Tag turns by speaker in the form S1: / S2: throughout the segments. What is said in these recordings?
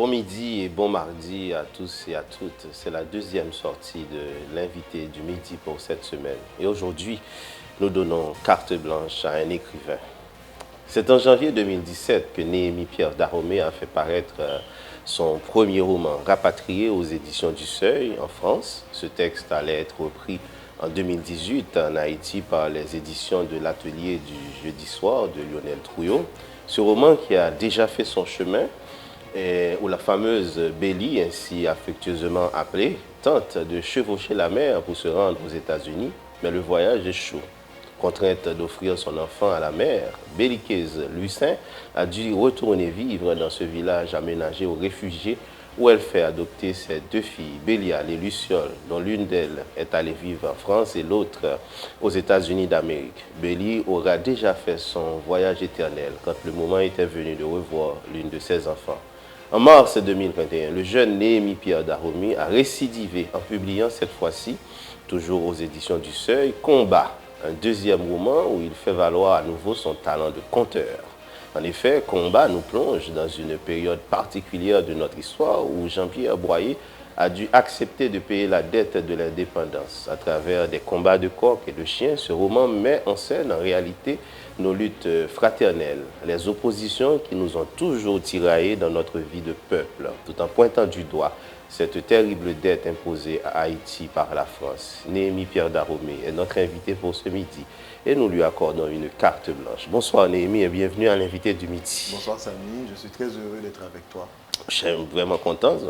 S1: Bon midi et bon mardi à tous et à toutes. C'est la deuxième sortie de l'invité du midi pour cette semaine. Et aujourd'hui, nous donnons carte blanche à un écrivain. C'est en janvier 2017 que Néhémie Pierre Dahomey a fait paraître son premier roman, Rapatrié aux éditions du Seuil en France. Ce texte allait être repris en 2018 en Haïti par les éditions de l'Atelier du Jeudi soir de Lionel Trouillot. Ce roman qui a déjà fait son chemin, où la fameuse Bélie, ainsi affectueusement appelée, tente de chevaucher la mer pour se rendre aux États-Unis, mais le voyage échoue. Contrainte d'offrir son enfant à la mère, belliqueuse Lucin a dû retourner vivre dans ce village aménagé aux réfugiés où elle fait adopter ses deux filles, Bélial et Luciole, dont l'une d'elles est allée vivre en France et l'autre aux États-Unis d'Amérique. Bélie aura déjà fait son voyage éternel quand le moment était venu de revoir l'une de ses enfants. En mars 2021, le jeune Néhémie Pierre Dahomey a récidivé en publiant cette fois-ci, toujours aux éditions du Seuil, Combat, un deuxième roman où il fait valoir à nouveau son talent de conteur. En effet, Combat nous plonge dans une période particulière de notre histoire où Jean-Pierre Boyer a dû accepter de payer la dette de l'indépendance. À travers des combats de coqs et de chiens, ce roman met en scène en réalité nos luttes fraternelles, les oppositions qui nous ont toujours tiraillés dans notre vie de peuple, tout en pointant du doigt cette terrible dette imposée à Haïti par la France. Néhémie Pierre Dahomey est notre invité pour ce midi et nous lui accordons une carte blanche. Bonsoir Néhémie et bienvenue à l'invité du midi.
S2: Bonsoir Samy, je suis très heureux d'être avec toi.
S1: Je suis vraiment content pour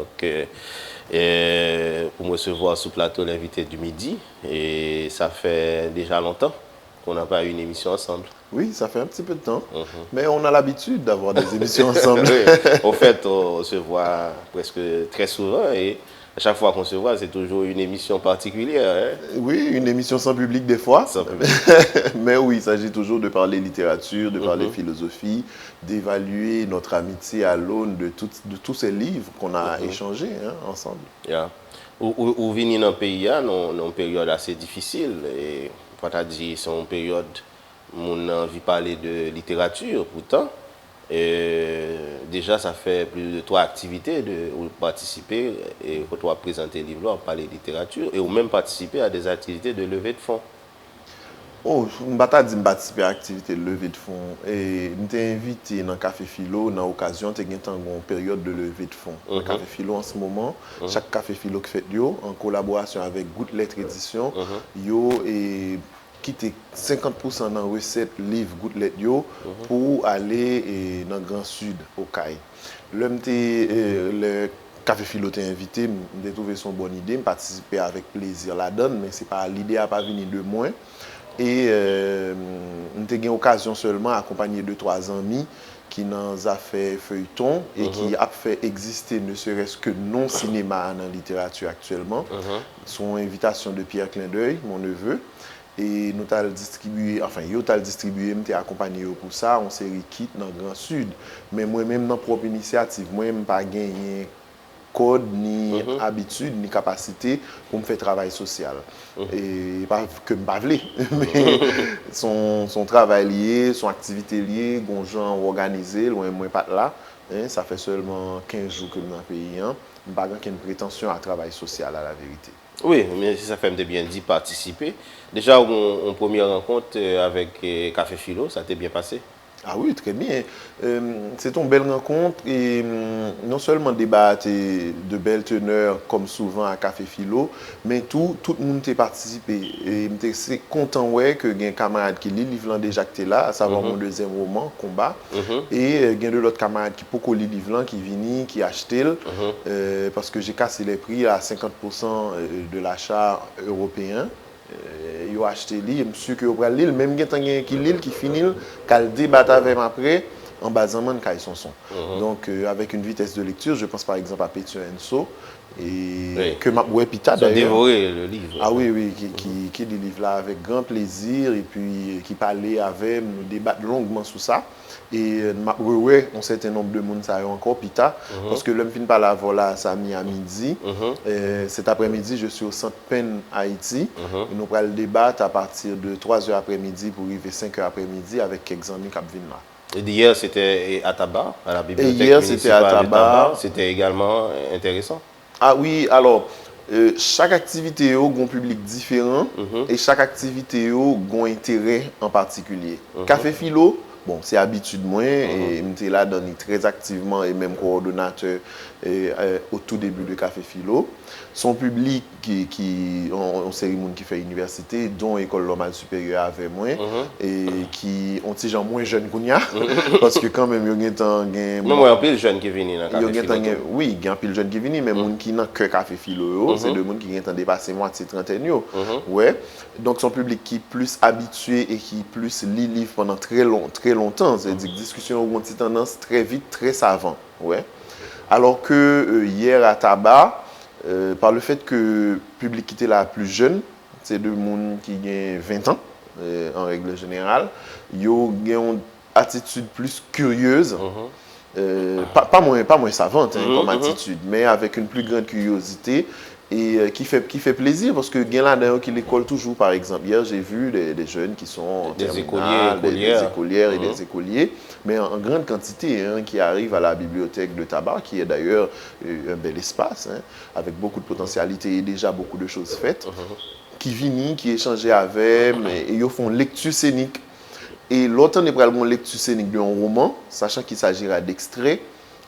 S1: me recevoir sous plateau l'invité du midi et ça fait déjà longtemps qu'on n'a pas eu une émission ensemble.
S2: Oui, ça fait un petit peu de temps, mais on a l'habitude d'avoir des émissions ensemble.
S1: Oui, en fait, on se voit presque très souvent et à chaque fois qu'on se voit, c'est toujours une émission particulière. Hein?
S2: Oui, une émission sans public des fois.
S1: Sans public.
S2: Mais oui, il s'agit toujours de parler littérature, de parler philosophie, d'évaluer notre amitié à l'aune de tous ces livres qu'on a échangés ensemble.
S1: Yeah. Ou venir dans le pays, dans une période assez difficile. Et quand tu as dit c'est une période où on a envie de parler de littérature, pourtant. Et déjà, ça fait plus de 3 activités de participer et quand tu as présenté le livre, parler de littérature et ou même participer à des activités de levée de fonds.
S2: Oh, je ne vais participer à l'activité de levée de fonds. Et je t'ai invité dans le Café Philo, dans l'occasion, tu as une période de levée de fonds. Dans le Café Philo, en ce moment, chaque Café Philo qui fait, en collaboration avec Gouttelette Édition, et quitter 50% dans recette livre Gouttelette pour aller dans le Grand Sud, au CAI. Le Café Philo t'a invité, j'ai trouvé son bonne idée, je participer avec plaisir là-dedans, mais c'est pas l'idée n'a pas venu de moi. Et nous avons eu l'occasion seulement d'accompagner 2-3 amis qui nous ont fait feuilleton et qui a fait exister ne serait-ce que non-cinéma dans la littérature actuellement. Son invitation de Pierre Clin d'œil, mon neveu. Et nous avons distribué, enfin, nous avons distribué, nous avons accompagné pour ça, on série Kit dans le Grand Sud. Mais moi-même, dans ma propre initiative, moi-même, pas gagné code, ni habitude, ni capacité pour me faire travail social. Et pas que je ne parle mais son travail lié, son activité liée, les gens organisés, loin moi pas là. Ça fait seulement 15 jours que je suis dans le pays. Je n'ai pas de prétention à travail social à la vérité.
S1: Oui, mais ça fait bien dit participer. Déjà, en première rencontre avec Café Philo, ça t'est bien passé?
S2: Ah oui, très bien. C'est une belle rencontre et non seulement débattre de belles teneurs comme souvent à Café Philo, mais tout le monde a participé. Et je content ouais, que il y a un camarade qui lit le livre déjà qui est là, à savoir mon deuxième roman, Combat. Et il y a de l'autre camarade qui peut coller le livre, qui vient, qui achète, parce que j'ai cassé les prix à 50% de l'achat européen. Ils ont acheté le livre, monsieur qui a lire, même qui lit, qui finit, qui débat avec après, en basant man son son. Donc, avec une vitesse de lecture, je pense par exemple à Pétion Enso, et que m'a Pita d'ailleurs.
S1: Dévoré le livre.
S2: Ah oui, qui lit le livre là avec grand plaisir, et puis qui parlait avec, nous débattre longuement sur ça. Et un certain nombre de monde ça encore Pita parce que l'homme finit par la voilà ça mis à midi. Cet après-midi je suis au Centre Pen Haïti. Nous allons débattre à partir de 3h après-midi pour arriver 5h après-midi avec quelques amis qui viennent là.
S1: Hier, c'était à Tabar, à la bibliothèque
S2: hier, c'était à
S1: municipale de
S2: Tabar.
S1: C'était également intéressant.
S2: Ah oui, alors, chaque activité a un public différent et chaque activité a un intérêt en particulier. Café Philo, bon, c'est habitude moi et j'étais là dans très activement et même coordonnateur au tout début de Café Philo. Son public on série qui fait université, dont école normale supérieure avec moi et qui ont des gens moins jeunes qu'on y a parce que quand même il y a un
S1: non, moi, un peu de jeunes qui viennent dans Café Philo.
S2: oui, il y a un peu de jeunes qui viennent, mais les gens qui n'ont que Café Philo, c'est des gens qui ont dépassé moitié trentaine. Ouais. Donc, son public qui est plus habitué et qui plus lit livre pendant très longtemps. C'est-à-dire que discussion ont une tendance très vite, très savant. Ouais. Alors que hier à Tabar, par le fait que le public qui était là plus jeune, c'est des gens qui ont 20 ans, en règle générale, ils ont une attitude plus curieuse. Pas moins savante comme attitude, mais avec une plus grande curiosité et qui fait plaisir parce que il y en a d'ailleurs qui l'école toujours, par exemple. Hier, j'ai vu des jeunes qui sont
S1: des
S2: écolières et des écoliers, mais en grande quantité, qui arrivent à la bibliothèque de Tabar, qui est d'ailleurs un bel espace, avec beaucoup de potentialité et déjà beaucoup de choses faites, qui viennent, qui échangent avec, et ils font lecture scénique. Et l'autre, on est probablement lecture scénique d'un roman, sachant qu'il s'agira d'extraits.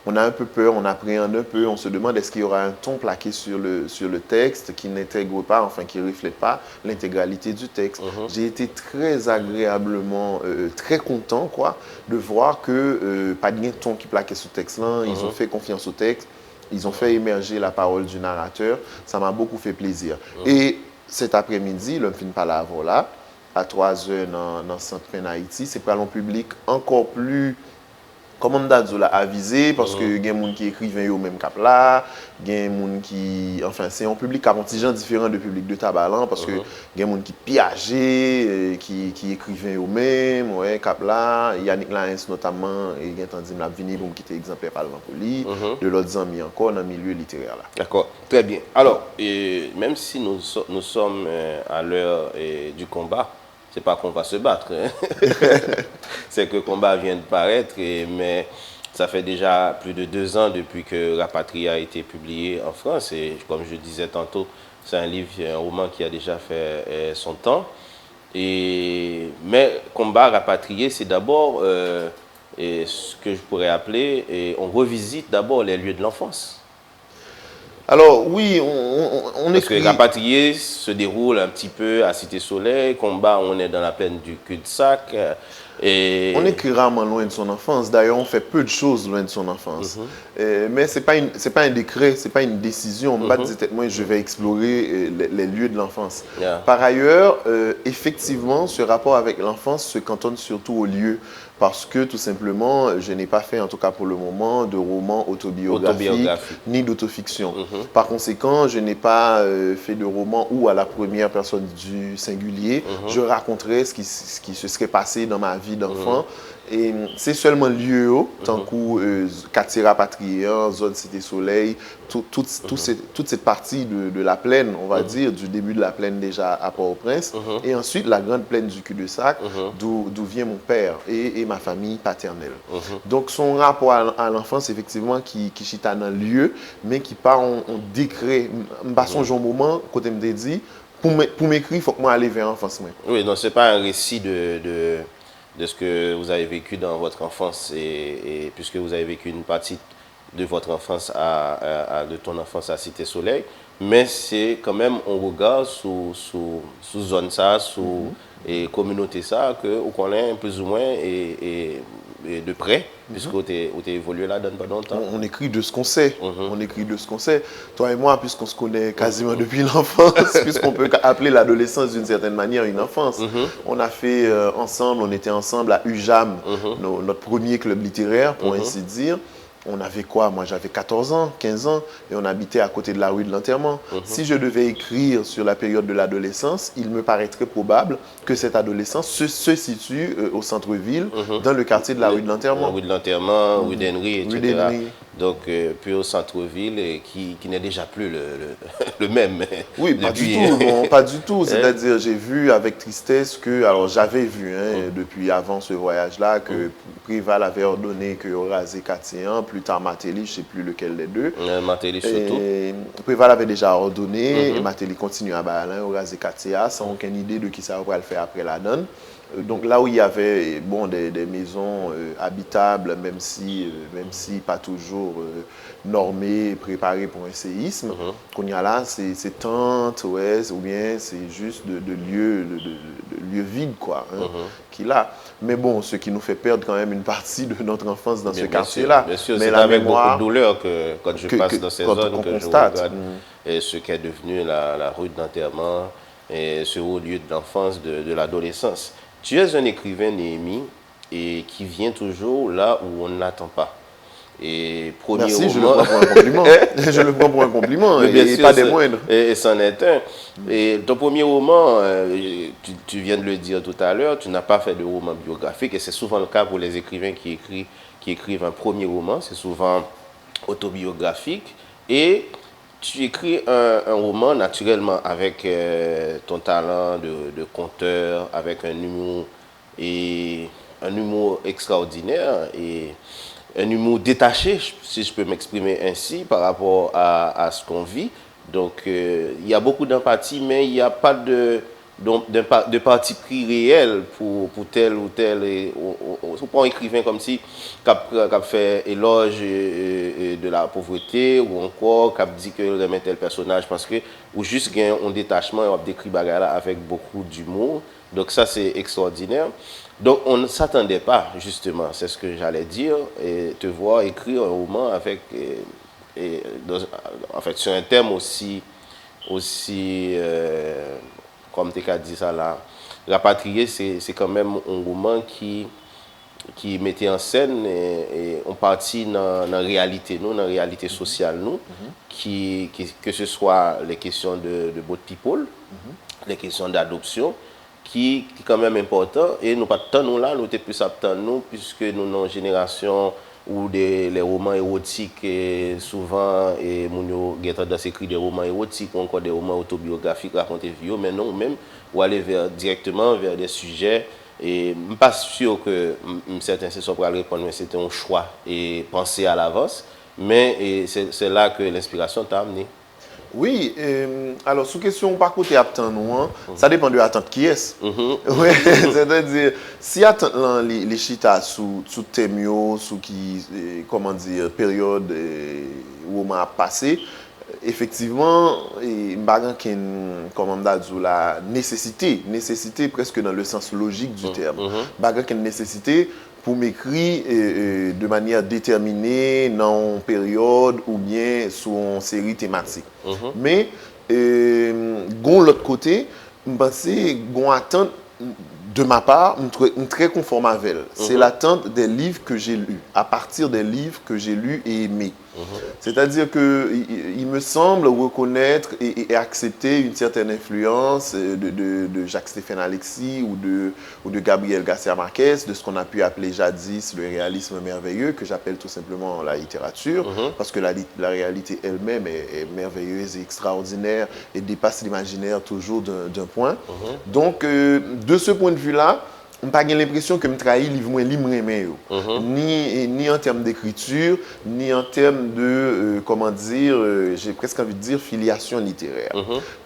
S2: On a un peu peur, on appréhende un peu, on se demande est-ce qu'il y aura un ton plaqué sur le texte qui n'intègre pas, enfin qui ne reflète pas l'intégralité du texte. J'ai été très agréablement, très content de voir que pas de ton qui plaquait ce texte-là, ils ont fait confiance au texte, ils ont fait émerger la parole du narrateur, ça m'a beaucoup fait plaisir. Et cet après-midi, le film par là, voilà, à 3 heures dans le centre Pen Haïti, c'est pour un public encore plus, comment on dit, avisé, parce que il y a des gens qui écrivent au même cap là, il y a des gens qui, enfin, c'est un public qui a un petit genre différent du public de Tabalan, parce que il y a des gens qui piagent, qui écrivent au même, ouais, cap là, Yannick Laens notamment, et il y a entendu m'a venir pour me quitter exemplaire par exemple pour lui, de l'autre amis encore dans le milieu littéraire là.
S1: D'accord, très bien. Alors, même si nous sommes à l'heure du combat, c'est pas qu'on va se battre, c'est que le combat vient de paraître, mais ça fait déjà plus de 2 ans depuis que Rapatria a été publié en France. Et comme je disais tantôt, c'est un livre, un roman qui a déjà fait son temps. Mais combat rapatrié, c'est d'abord ce que je pourrais appeler, on revisite d'abord les lieux de l'enfance.
S2: Alors oui, on
S1: Parce
S2: écrit...
S1: que Rapatrié se déroule un petit peu à Cité-Soleil, combat, on est dans la plaine du cul-de-sac.
S2: On écrit rarement loin de son enfance. D'ailleurs, on fait peu de choses loin de son enfance. Mais ce n'est pas un décret, ce n'est pas une décision. Moi, je vais explorer les lieux de l'enfance. Par ailleurs, effectivement, ce rapport avec l'enfance se cantonne surtout aux lieux. Parce que tout simplement, je n'ai pas fait, en tout cas pour le moment, de roman autobiographique ni d'autofiction. Par conséquent, je n'ai pas fait de roman où à la première personne du singulier, je raconterais ce qui se serait passé dans ma vie d'enfant. Et c'est seulement lieu, tant que quartier rapatrié, zone Cité Soleil, toute cette partie de la plaine, on va dire, du début de la plaine déjà à Port-au-Prince, et ensuite la grande plaine du cul-de-sac, d'où vient mon père et ma famille paternelle. Donc son rapport à l'enfance, effectivement, qui chita dans le lieu, mais qui part en décret. Je passe un moment, côté me dit, pour m'écrire, il faut que moi aille vers l'enfance.
S1: Oui, donc ce n'est pas un récit de ce que vous avez vécu dans votre enfance, et puisque vous avez vécu une partie de votre enfance, de ton enfance à Cité-Soleil, mais c'est quand même un regard sous zone ça, sous et communauté ça, que vous connaissez plus ou moins et de près, puisque vous avez évolué là dans pas longtemps.
S2: On écrit de ce qu'on sait. On écrit de ce qu'on sait. Toi et moi, puisqu'on se connaît quasiment depuis l'enfance, puisqu'on peut appeler l'adolescence d'une certaine manière une enfance. On a fait ensemble, on était ensemble à UJAM, notre premier club littéraire, pour ainsi dire. On avait quoi? Moi, j'avais 14 ans, 15 ans, et on habitait à côté de la rue de l'Enterrement. Si je devais écrire sur la période de l'adolescence, il me paraîtrait probable que cette adolescence se situe au centre-ville, dans le quartier de la rue de l'Enterrement.
S1: Rue de l'Enterrement, rue d'Henry, etc. Donc, puis au centre-ville, qui n'est déjà plus le même.
S2: Oui, pas du tout, non, pas du tout. C'est-à-dire, j'ai vu avec tristesse que, alors j'avais vu depuis avant ce voyage-là, que Préval avait ordonné qu'on rasait Katien, plus tard Matéli, je ne sais plus lequel des deux.
S1: Matéli surtout.
S2: Préval avait déjà ordonné, et Matéli continue à balancer, on rasait Katia, sans aucune idée de qui ça va le faire après la donne. Donc là où il y avait bon, des maisons habitables, même si pas toujours normées, préparées pour un séisme, qu'on y a là, c'est tentes, ouais, ou bien c'est juste de lieux vides, quoi, qu'il a. Mais bon, ce qui nous fait perdre quand même une partie de notre enfance dans ce quartier-là.
S1: Bien sûr, c'est avec beaucoup de douleur que quand je passe dans ces zones, que je regarde ce qu'est devenu la rue d'enterrement et ce haut lieu de l'enfance, de l'adolescence. Tu es un écrivain, Néhémie, et qui vient toujours là où on ne l'attend pas. Et premier
S2: Merci,
S1: roman...
S2: je le prends pour un compliment. Je le prends pour un compliment, et pas des moindres.
S1: Et c'en est un. Et ton premier roman, tu viens de le dire tout à l'heure, tu n'as pas fait de roman biographique, et c'est souvent le cas pour les écrivains qui écrivent un premier roman, c'est souvent autobiographique. Et tu écris un roman naturellement avec ton talent de conteur, avec un humour extraordinaire et un humour détaché, si je peux m'exprimer ainsi, par rapport à ce qu'on vit. Donc, il y a beaucoup d'empathie, mais il n'y a pas de parti pris réel pour tel ou tel. On prend un écrivain comme si qui a fait éloge de la pauvreté ou encore qui a dit que remet tel personnage parce que ou juste un détachement et on décrit bagarre avec beaucoup d'humour. Donc ça c'est extraordinaire. Donc on ne s'attendait pas justement, c'est ce que j'allais dire, et te voir écrire un roman avec en fait sur un thème aussi comme tu as dit ça là, Rapatrié, c'est quand même un roman qui mettait en scène et on partit dans la réalité, nous, dans la réalité sociale, nous, que ce soit les questions de boat people, les questions d'adoption, qui est quand même important. Et nous pas tant nous là, nous sommes plus aptes nous, puisque nous, dans une génération où les romans érotiques, et souvent, et nous avons écrit des romans érotiques, ou encore des romans autobiographiques racontés vieux, mais non, même, ou aller directement vers des sujets. Et je ne suis pas sûr que certains se sont pour répondre, mais c'était un choix et penser à l'avance. Mais c'est là que l'inspiration t'a amené.
S2: Oui, alors sous question par côté aptan nous, ça dépend de l'attente qui est. Ouais, c'est-à-dire si attente les chita sous thème sous qui comment dire période où on a passé, effectivement bagan comment dire la nécessité presque dans le sens logique du terme. Bagan qui nécessité pour m'écrire de manière déterminée dans une période ou bien sur une série thématique. Mais, l'autre côté, je pense que l'attente de ma part, je suis très conforme avec elle. C'est l'attente des livres que j'ai lus, à partir des livres que j'ai lus et aimés. C'est-à-dire qu'il me semble reconnaître et accepter une certaine influence de Jacques-Stéphane Alexis ou de Gabriel Garcia Marquez, de ce qu'on a pu appeler jadis le réalisme merveilleux, que j'appelle tout simplement la littérature, parce que la réalité elle-même est merveilleuse et extraordinaire et dépasse l'imaginaire toujours d'un point. Donc, de ce point de vue-là, je n'ai pas l'impression que je trahis livre ni en termes d'écriture, ni en termes de, comment dire, j'ai presque envie de dire filiation littéraire.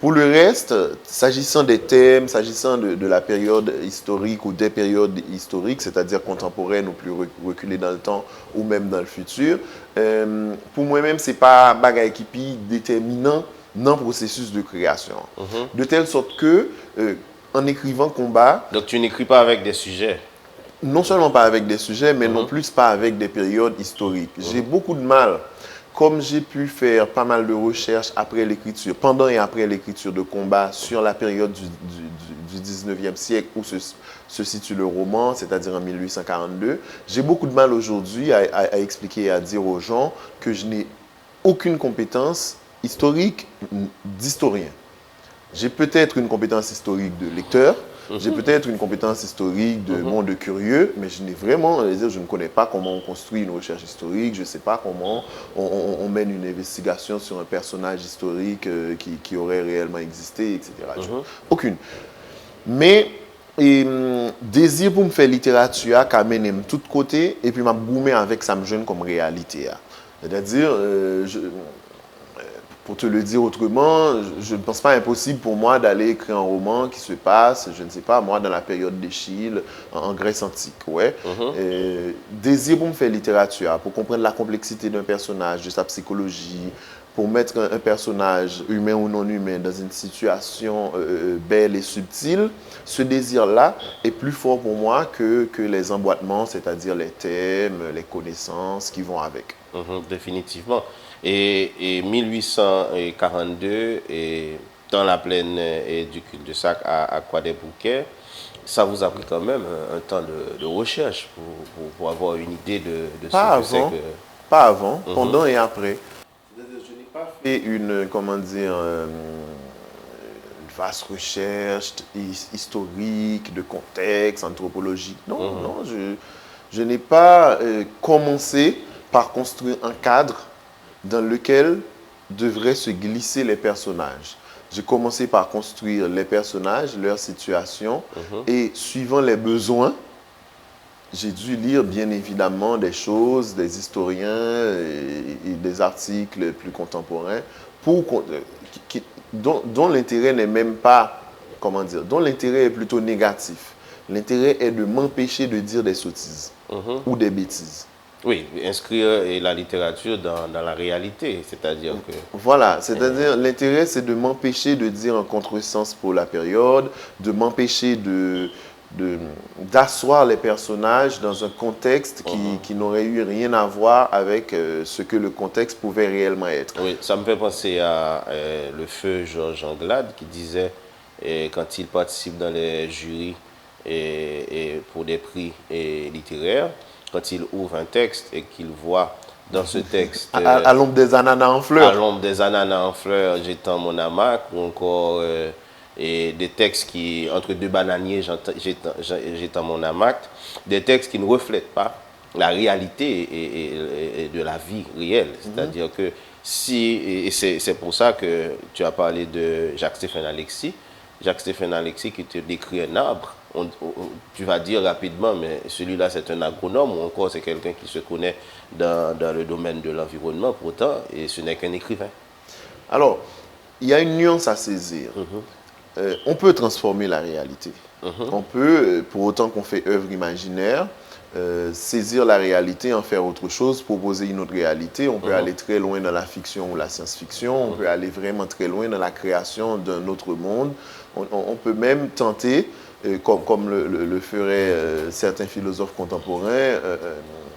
S2: Pour le reste, s'agissant des thèmes, s'agissant de la période historique ou des périodes historiques, c'est-à-dire contemporaines ou plus reculées dans le temps ou même dans le futur, pour moi-même, ce n'est pas un bagage qui est déterminant dans le processus de création. De telle sorte que en écrivant Combat...
S1: Donc tu n'écris pas avec des sujets?
S2: Non seulement pas avec des sujets, mais non plus pas avec des périodes historiques. J'ai beaucoup de mal, comme j'ai pu faire pas mal de recherches après l'écriture, pendant et après l'écriture de Combat sur la période du 19e siècle où se situe le roman, c'est-à-dire en 1842, j'ai beaucoup de mal aujourd'hui à expliquer et à dire aux gens que je n'ai aucune compétence historique d'historien. J'ai peut-être une compétence historique de lecteur, J'ai peut-être une compétence historique de monde curieux, mais je n'ai vraiment, je ne connais pas comment on construit une recherche historique, je ne sais pas comment on mène une investigation sur un personnage historique qui aurait réellement existé, etc. Aucune. Mais désir pour me faire littérature qui amène de tous côtés et puis m'a boumé avec ça me jeune comme réalité. C'est-à-dire, pour te le dire autrement, je ne pense pas impossible pour moi d'aller écrire un roman qui se passe, je ne sais pas, moi, dans la période d'Échille, en Grèce antique. Ouais. Désir pour me faire littérature, pour comprendre la complexité d'un personnage, de sa psychologie, pour mettre un personnage, humain ou non humain, dans une situation belle et subtile, ce désir-là est plus fort pour moi que les emboîtements, c'est-à-dire les thèmes, les connaissances qui vont avec.
S1: Définitivement. Et 1842, et dans la plaine du cul-de-sac à Croix-des-Bouquets, ça vous a pris quand même un temps de recherche pour avoir une idée de
S2: Pas
S1: ce que c'est
S2: avant,
S1: que...
S2: pas avant, pendant et après. Je n'ai pas fait une, comment dire, une vaste recherche historique, de contexte, anthropologique. Non, non, je n'ai pas commencé par construire un cadre dans lequel devraient se glisser les personnages. J'ai commencé par construire les personnages, leur situation, et suivant les besoins, j'ai dû lire bien évidemment des choses, des historiens et des articles plus contemporains dont l'intérêt n'est même pas, comment dire, dont l'intérêt est plutôt négatif. L'intérêt est de m'empêcher de dire des sottises ou des bêtises.
S1: Oui, inscrire la littérature dans la réalité, c'est-à-dire que...
S2: Voilà, c'est-à-dire l'intérêt c'est de m'empêcher de dire un contresens pour la période, de m'empêcher d'asseoir les personnages dans un contexte qui n'aurait eu rien à voir avec ce que le contexte pouvait réellement être.
S1: Oui, ça me fait penser à le feu Georges Anglade qui disait, quand il participe dans les jurys et pour des prix littéraires, quand il ouvre un texte et qu'il voit dans ce texte...
S2: à l'ombre des ananas en fleurs.
S1: À l'ombre des ananas en fleurs, j'étends mon hamac, ou encore et des textes qui, entre deux bananiers, j'étends mon hamac, des textes qui ne reflètent pas la réalité et de la vie réelle. C'est-à-dire que si, et c'est pour ça que tu as parlé de Jacques-Stéphane Alexis. Jacques-Stéphane Alexis qui te décrit un arbre, tu vas dire rapidement, mais celui-là c'est un agronome ou encore c'est quelqu'un qui se connaît dans le domaine de l'environnement, pourtant, et ce n'est qu'un écrivain.
S2: Alors, il y a une nuance à saisir. On peut transformer la réalité. On peut, pour autant qu'on fait œuvre imaginaire, saisir la réalité, en faire autre chose, proposer une autre réalité. On peut aller très loin dans la fiction ou la science-fiction. On peut aller vraiment très loin dans la création d'un autre monde. On peut même tenter, comme le feraient certains philosophes contemporains,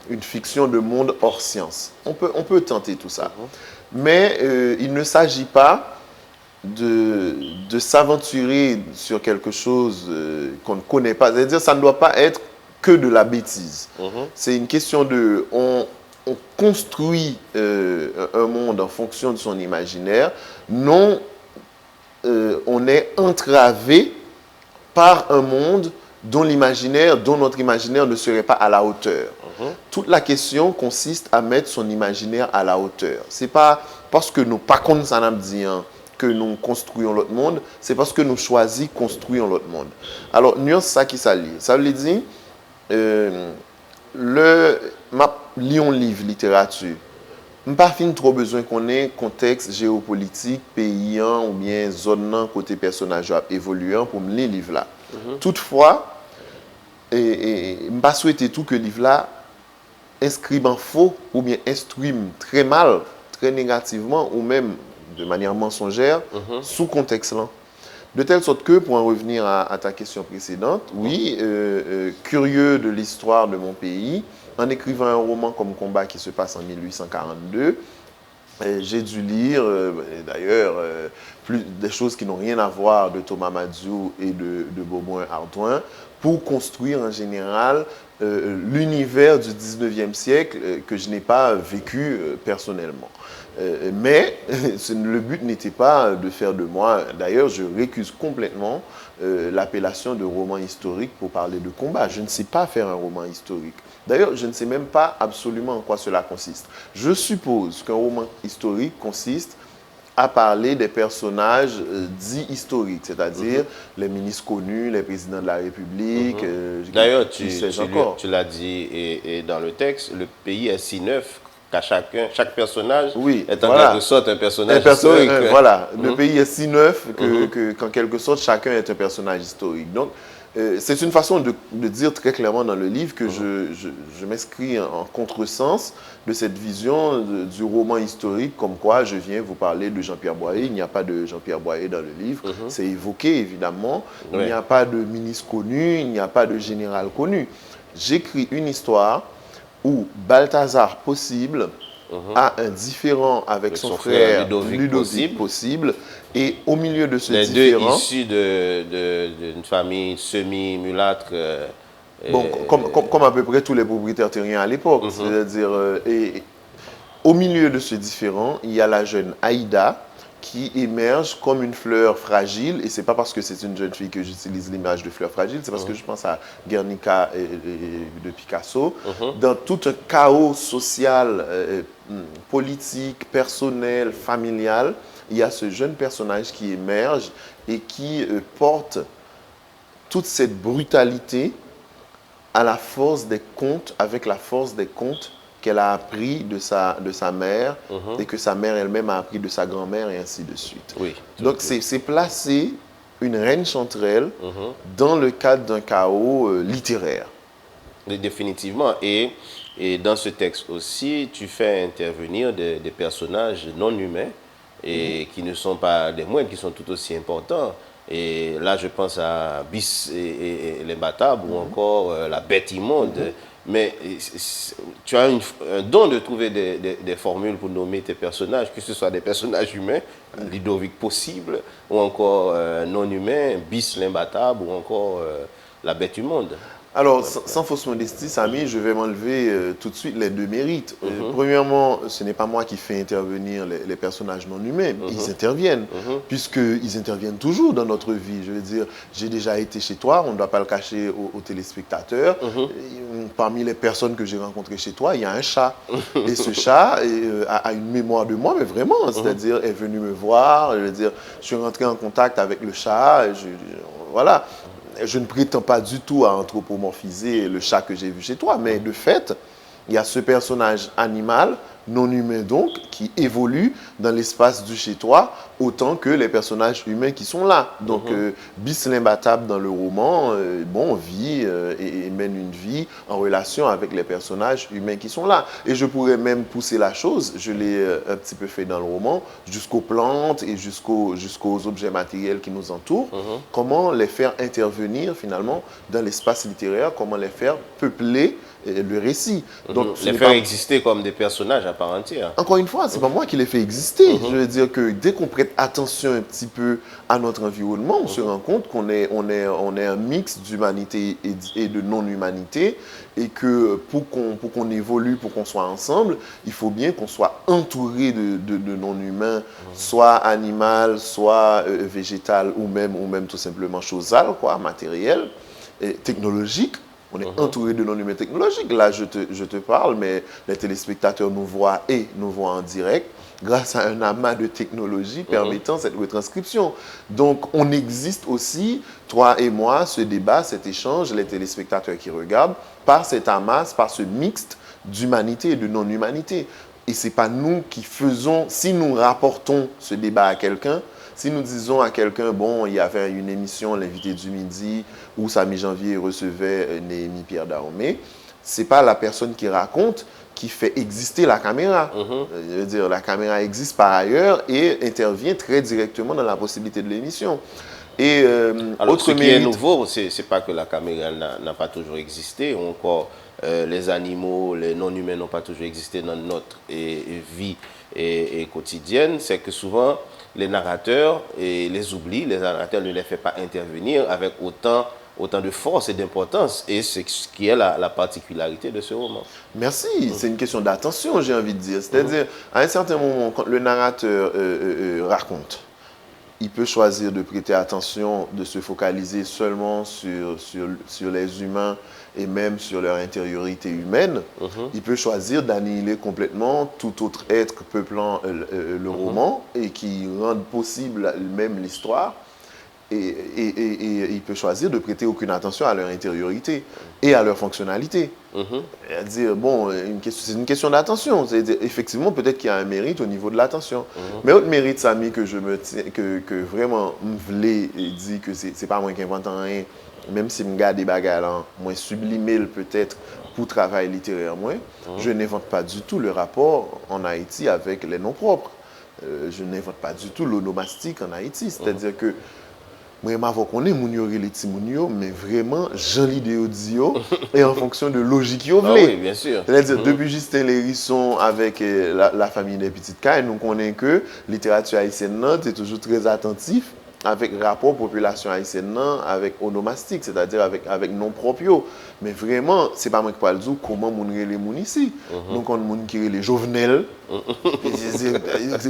S2: une fiction de monde hors science. On peut tenter tout ça. Mais il ne s'agit pas de s'aventurer sur quelque chose qu'on ne connaît pas. C'est-à-dire ça ne doit pas être que de la bêtise. C'est une question de... On construit un monde en fonction de son imaginaire. Non, on est entravé par un monde dont notre imaginaire ne serait pas à la hauteur. Toute la question consiste à mettre son imaginaire à la hauteur. Ce n'est pas parce que nous, par contre, ça n'a pas dit, que nous construisons l'autre monde, c'est parce que nous choisissons construire l'autre monde. Alors, nuance ça qui s'allie. Ça veut dire, lire un livre, littérature, je n'ai pas trop besoin qu'on ait contexte géopolitique, paysan ou bien zone côté personnage évoluant pour me lire le livre là. Toutefois, je n'ai pas souhaité tout que le livre là inscribe en faux ou bien instruit très mal, très négativement ou même de manière mensongère sous contexte là. De telle sorte que, pour en revenir à ta question précédente, oui, curieux de l'histoire de mon pays, en écrivant un roman comme Combat qui se passe en 1842, j'ai dû lire, d'ailleurs, des choses qui n'ont rien à voir de Thomas Madiou et de Beauboin-Hardouin, pour construire en général l'univers du 19e siècle que je n'ai pas vécu personnellement. Mais le but n'était pas de faire de moi, d'ailleurs je récuse complètement l'appellation de roman historique pour parler de combat. Je ne sais pas faire un roman historique. D'ailleurs, je ne sais même pas absolument en quoi cela consiste. Je suppose qu'un roman historique consiste à parler des personnages dits historiques, c'est-à-dire les ministres connus, les présidents de la République.
S1: D'ailleurs, tu l'as dit et dans le texte, le pays est si neuf qu'à chaque personnage est en quelque sorte un personnage historique.
S2: Voilà, le pays est si neuf qu'en quelque sorte, chacun est un personnage historique. Donc, c'est une façon de dire très clairement dans le livre que je m'inscris en contresens de cette vision du roman historique, comme quoi je viens vous parler de Jean-Pierre Boyer. Il n'y a pas de Jean-Pierre Boyer dans le livre, c'est évoqué évidemment. Il n'y a pas de ministre connu, il n'y a pas de général connu. J'écris une histoire où Possible a un différend avec son frère Ludovic Possible. Et au milieu de ce différend...
S1: Les deux issus d'une famille semi-mulâtre.
S2: Bon, comme à peu près tous les propriétaires terriens à l'époque. C'est-à-dire, au milieu de ce différend, il y a la jeune Aïda qui émerge comme une fleur fragile. Et ce n'est pas parce que c'est une jeune fille que j'utilise l'image de fleur fragile, c'est parce que je pense à Guernica de Picasso. Dans tout un chaos social, politique, personnel, familial, il y a ce jeune personnage qui émerge et qui porte toute cette brutalité à la force des contes, avec la force des contes qu'elle a appris de sa mère et que sa mère elle-même a appris de sa grand-mère et ainsi de suite.
S1: Oui,
S2: donc c'est placer une reine chanterelle dans le cadre d'un chaos littéraire.
S1: Définitivement. Et dans ce texte aussi, tu fais intervenir des personnages non humains et qui ne sont pas des moindres, qui sont tout aussi importants. Et là, je pense à Bis et l'imbattable ou encore la bête immonde. Mais tu as un don de trouver des formules pour nommer tes personnages, que ce soit des personnages humains, Ludovic Possible, ou encore non humains, Bis l'imbattable, ou encore la bête immonde.
S2: Alors, sans fausse modestie, Samy, je vais m'enlever tout de suite les deux mérites. Premièrement, ce n'est pas moi qui fais intervenir les personnages non humains. Ils interviennent, puisqu'ils interviennent toujours dans notre vie. Je veux dire, j'ai déjà été chez toi, on ne doit pas le cacher aux téléspectateurs. Parmi les personnes que j'ai rencontrées chez toi, il y a un chat. Et ce chat a une mémoire de moi, mais vraiment, c'est-à-dire, est venu me voir. Je veux dire, je suis rentré en contact avec le chat. Voilà. Je ne prétends pas du tout à anthropomorphiser le chat que j'ai vu chez toi, mais de fait, il y a ce personnage animal, non humain donc, qui évolue dans l'espace du chez toi, autant que les personnages humains qui sont là. Donc, Bis l'imbattable dans le roman, vit et mène une vie en relation avec les personnages humains qui sont là. Et je pourrais même pousser la chose, je l'ai un petit peu fait dans le roman, jusqu'aux plantes et jusqu'aux objets matériels qui nous entourent. Comment les faire intervenir finalement dans l'espace littéraire, comment les faire peupler le récit.
S1: Donc, les faire exister comme des personnages à part entière.
S2: Encore une fois, ce n'est pas moi qui les fais exister. Je veux dire que dès qu'on prête attention un petit peu à notre environnement, on se rend compte qu'on est un mix d'humanité et de non-humanité et que pour qu'on évolue, pour qu'on soit ensemble, il faut bien qu'on soit entouré de non-humains, soit animal, soit végétal ou même tout simplement chosal, matériel, et technologique. On est entouré de non-humains technologiques. Là, je te parle, mais les téléspectateurs nous voient en direct grâce à un amas de technologies permettant cette retranscription. Donc, on existe aussi, toi et moi, ce débat, cet échange, les téléspectateurs qui regardent, par cet amas, par ce mixte d'humanité et de non-humanité. Et ce n'est pas nous qui faisons, si nous rapportons ce débat à quelqu'un, si nous disons à quelqu'un, bon, il y avait une émission, l'invité du midi, où Samy Janvier recevait Néhémie Pierre Dahomey, ce n'est pas la personne qui raconte qui fait exister la caméra. Je veux dire, la caméra existe par ailleurs et intervient très directement dans la possibilité de l'émission. Et
S1: alors, ce qui est nouveau, ce n'est pas que la caméra n'a pas toujours existé, ou encore les animaux, les non-humains n'ont pas toujours existé dans notre vie et quotidienne, c'est que souvent, les narrateurs les oublient, les narrateurs ne les font pas intervenir avec autant de force et d'importance. Et c'est ce qui est la particularité de ce roman.
S2: Merci. C'est une question d'attention, j'ai envie de dire. C'est-à-dire, à un certain moment, quand le narrateur raconte, il peut choisir de prêter attention, de se focaliser seulement sur les humains et même sur leur intériorité humaine. Il peut choisir d'annihiler complètement tout autre être peuplant le roman et qui rende possible même l'histoire. Et il peut choisir de prêter aucune attention à leur intériorité et à leur fonctionnalité. C'est-à-dire, bon, c'est une question d'attention. Effectivement, peut-être qu'il y a un mérite au niveau de l'attention. Mais autre mérite, Samy, que je me tiens, que vraiment, je voulais dire que c'est pas moi qui invente rien, même si je regarde des bagages, moi sublimer peut-être pour travail littéraire, moi, je n'invente pas du tout le rapport en Haïti avec les noms propres. Je n'invente pas du tout l'onomastique en Haïti. C'est-à-dire que moi, je connais les petits mounio, mais vraiment, j'en l'idée audio et en fonction de logique qu'ils
S1: Ah oui, bien sûr.
S2: C'est-à-dire, depuis Justin Lérisson avec la famille des petites cailles, nous connaissons que la littérature haïtienne est toujours très attentif avec rapport population haïtienne, avec onomastique, c'est-à-dire avec nom propre. Mais vraiment, c'est pas moi qui parle de comment on les moun ici. Donc, on moun qui les Jovenel.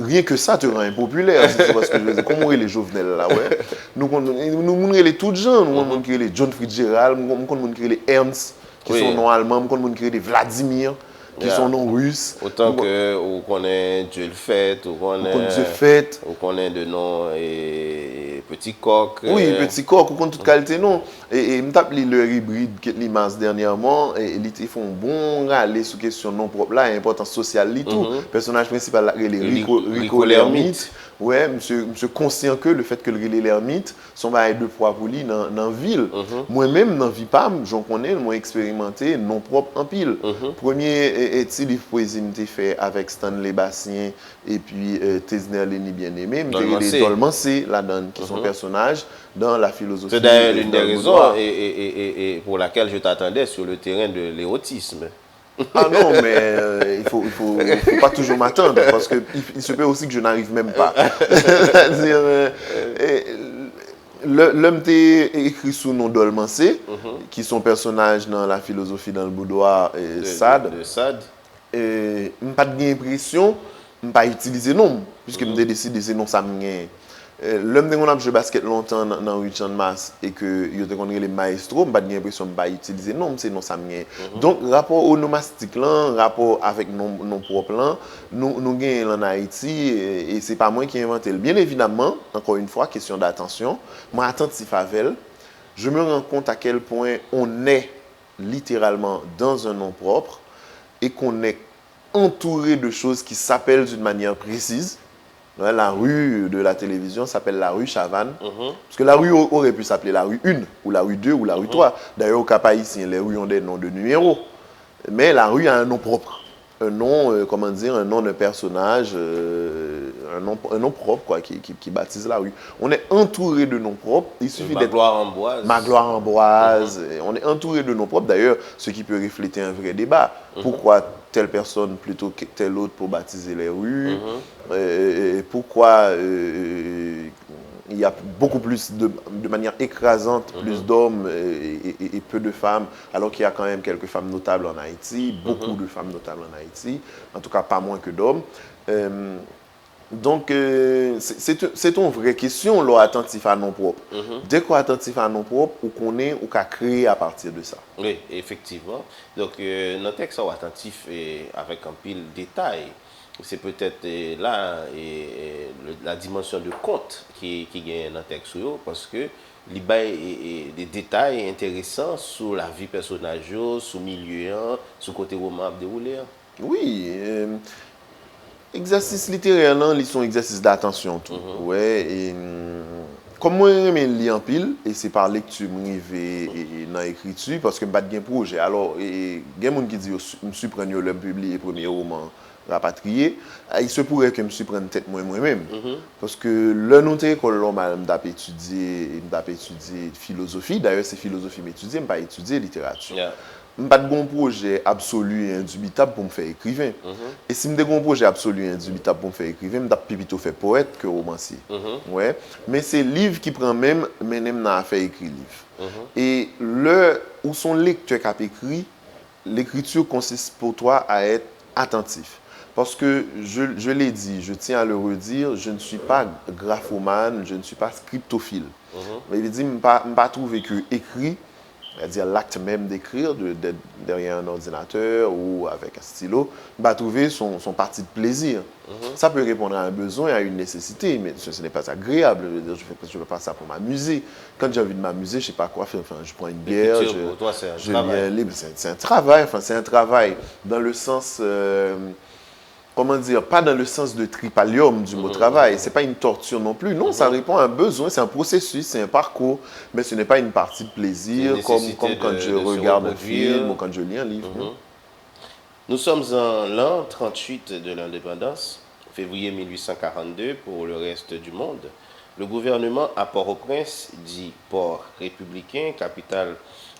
S2: Rien que ça te rend impopulaire. C'est parce que je veux dire, comment les Jovenel là, ouais. Nous moun les toutes gens, nous moun qui les John Fitzgerald, nous moun qui les Ernst, qui sont non allemands, nous moun qui les Vladimir, qui sont non russes.
S1: Autant que on connaît Dieu le fait, on connaît de nom et Petit Coq.
S2: Oui, Petit Coq, on connaît toute qualité non. Et je tape le hybride qui est l'image dernièrement et ils font bon râler sur question non propre là, importance sociale et tout. Personnage principal là, Rico l'ermite. Ouais, monsieur conscient que le fait que le l'ermite sont bail deux fois pour lui dans la ville. Moi-même dans Vipam, j'en connais, moi expérimenté non propre en pile. Premier livre poésie m'était fait avec Stanley Bastien et puis Tesner Lenny bien-aimé, m'était Dolmancé là-dedans qui sont personnages dans la philosophie.
S1: C'est d'ailleurs l'une des raisons et pour laquelle je t'attendais sur le terrain de l'érotisme.
S2: Ah non, mais il faut pas toujours m'attendre parce qu'il se peut aussi que je n'arrive même pas. C'est-à-dire, l'homme t'est écrit sous nom Dolmancé, qui sont personnages dans la philosophie dans le boudoir et Sade. Je n'ai pas d'impression, je n'ai pas utilisé nom, puisque je décidé de non ça me l'homme qui a joué basket longtemps dans Richard Mass et que il a les maestros, je n'ai pas l'impression de ne pas utiliser nom, c'est non ça me Donc rapport onomastique là, rapport avec nos propres là, nous gagnons en Haïti et c'est pas moi qui ai inventé. Bien évidemment, encore une fois, question d'attention, moi attentif avec, je me rends compte à quel point on est littéralement dans un nom propre et qu'on est entouré de choses qui s'appellent d'une manière précise. La rue de la télévision s'appelle la rue Chavannes. Parce que la rue aurait pu s'appeler la rue 1, ou la rue 2, ou la rue 3. D'ailleurs, au Cap haïtien, les rues ont des noms de numéros. Mais la rue a un nom propre. Un nom, comment dire, un nom de personnage, un nom propre quoi, qui baptise la rue. On est entouré de noms propres. Il suffit d'être. Magloire Amboise. On est entouré de noms propres. D'ailleurs, ce qui peut refléter un vrai débat. Pourquoi telle personne plutôt que telle autre pour baptiser les rues? Pourquoi il y a beaucoup plus, de manière écrasante, plus d'hommes et peu de femmes, alors qu'il y a quand même quelques femmes notables en Haïti, beaucoup de femmes notables en Haïti, en tout cas pas moins que d'hommes. Donc, c'est une vraie question, là, attentif à nos propres. Dès qu'on est attentif à nos propres, on connaît, on peut créer à partir de ça.
S1: Oui, effectivement. Donc, notre texte est attentif et avec un pile de détails. C'est peut-être là la dimension de conte qui gagne dans le texte, parce que il y a des détails intéressants sur la vie personnage, sur le milieu, sur le côté roman déroulé.
S2: Oui, exercice littéraire, ils sont exercices d'attention. Ouais, et comme moi, je lis en pile, et c'est par lecture que je dans l'écriture, parce que je n'ai pas de projet. Alors, il y a des gens qui disent que je suis prêt à publier le premier roman rapatrié. Il se pourrait que je me suis pris tête moi-même. Parce que le nom de l'école, je étudié philosophie. D'ailleurs, c'est philosophie, mais je n'ai pas étudié littérature. Je n'ai pas de bon projet absolu et indubitable pour me faire écrivain. Et si je n'ai pas de projet absolu et indubitable pour me faire écrivain, je vais plutôt faire poète que romancier. Ouais. Mais c'est le livre qui prend même, mais je n'ai fait écrire livre. Et où son lecteur qui a écrit, l'écriture consiste pour toi à être attentif. Parce que, je l'ai dit, je tiens à le redire, je ne suis pas graphomane, je ne suis pas scriptophile. Mais il dit, je ne pas trouver que écrit, c'est-à-dire l'acte même d'écrire, d'être derrière un ordinateur ou avec un stylo, va trouver son parti de plaisir. Ça peut répondre à un besoin, à une nécessité, mais ce n'est pas agréable. Je veux dire, je ne fais pas ça pour m'amuser. Quand j'ai envie de m'amuser, je ne sais pas quoi faire. Enfin, je prends une bière,
S1: pour toi, c'est un
S2: je
S1: travail.
S2: lis un livre. C'est un travail, enfin, c'est un travail dans le sens... comment dire, pas dans le sens de tripalium du mot travail. C'est pas une torture non plus. Non, ça répond à un besoin, c'est un processus, c'est un parcours, mais ce n'est pas une partie de plaisir comme quand je regarde un film ou quand je lis un livre.
S1: Nous sommes en l'an 38 de l'indépendance, février 1842 pour le reste du monde. Le gouvernement à Port-au-Prince, dit port républicain, capitale